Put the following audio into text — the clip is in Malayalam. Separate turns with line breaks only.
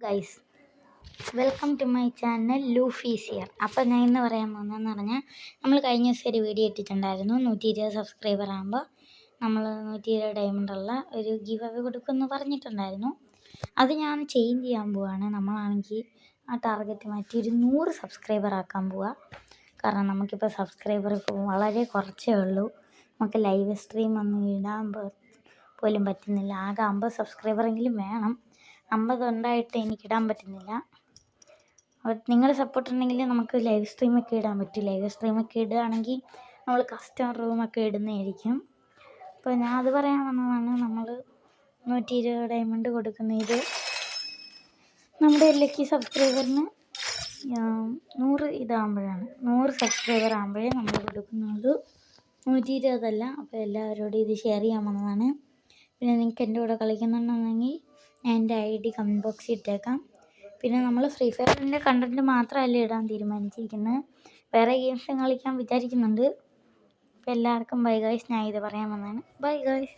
Guys, welcome to my channel ലൂഫീസിയർ. അപ്പോൾ ഞാൻ ഇന്ന് പറയാൻ പോകുന്നതെന്ന് പറഞ്ഞാൽ, നമ്മൾ കഴിഞ്ഞ ദിവസം ഒരു വീഡിയോ ഇട്ടിട്ടുണ്ടായിരുന്നു. 120 സബ്സ്ക്രൈബർ ആകുമ്പോൾ നമ്മൾ 120 ഡയമണ്ടുള്ള ഒരു ഗിവ് അവേ കൊടുക്കുമെന്ന് പറഞ്ഞിട്ടുണ്ടായിരുന്നു. അത് ഞാൻ ചേഞ്ച് ചെയ്യാൻ പോവുകയാണ്. നമ്മളാണെങ്കിൽ ആ ടാർഗറ്റ് മാറ്റി ഒരു 100 സബ്സ്ക്രൈബർ ആക്കാൻ പോവുക. കാരണം നമുക്കിപ്പോൾ സബ്സ്ക്രൈബർ വളരെ കുറച്ചേ ഉള്ളൂ. നമുക്ക് ലൈവ് സ്ട്രീം ഒന്നും ഇടാൻ പോലും പറ്റുന്നില്ല. ആകെ 50 സബ്സ്ക്രൈബറെങ്കിലും വേണം. 50 ഉണ്ടായിട്ട് എനിക്കിടാൻ പറ്റുന്നില്ല. അപ്പോൾ നിങ്ങളുടെ സപ്പോർട്ട് ഉണ്ടെങ്കിൽ നമുക്ക് ലൈവ് സ്ട്രീമൊക്കെ ഇടാൻ പറ്റും. ലൈവ് സ്ട്രീമൊക്കെ ഇടുകയാണെങ്കിൽ നമ്മൾ കസ്റ്റമർ റൂമൊക്കെ ഇടുന്നതായിരിക്കും. അപ്പോൾ ഞാൻ അത് പറയാൻ വന്നതാണ്. നമ്മൾ 120 ഡയമണ്ട് കൊടുക്കുന്നത് നമ്മുടെ ലക്കി സബ്സ്ക്രൈബറിന് 100 സബ്സ്ക്രൈബർ ആകുമ്പോഴേ നമ്മൾ കൊടുക്കുന്നത്. 120 അപ്പോൾ എല്ലാവരോടും ഇത് ഷെയർ ചെയ്യാൻ വന്നതാണ്. പിന്നെ നിങ്ങൾക്ക് എൻ്റെ കൂടെ കളിക്കുന്നുണ്ടെങ്കിൽ ഞാൻ എൻ്റെ ID കമൻറ്റ് ബോക്സിൽ ഇട്ടേക്കാം. പിന്നെ നമ്മൾ ഫ്രീ ഫയറിൻ്റെ കണ്ടൻറ്റ് മാത്രമല്ല ഇടാൻ തീരുമാനിച്ചിരിക്കുന്നത്, വേറെ ഗെയിംസും കളിക്കാൻ വിചാരിക്കുന്നുണ്ട്. അപ്പോൾ എല്ലാവർക്കും ബൈ ഗൈസ്. ഞാൻ ഇത് പറയാൻ വന്നതാണ്. Bye guys.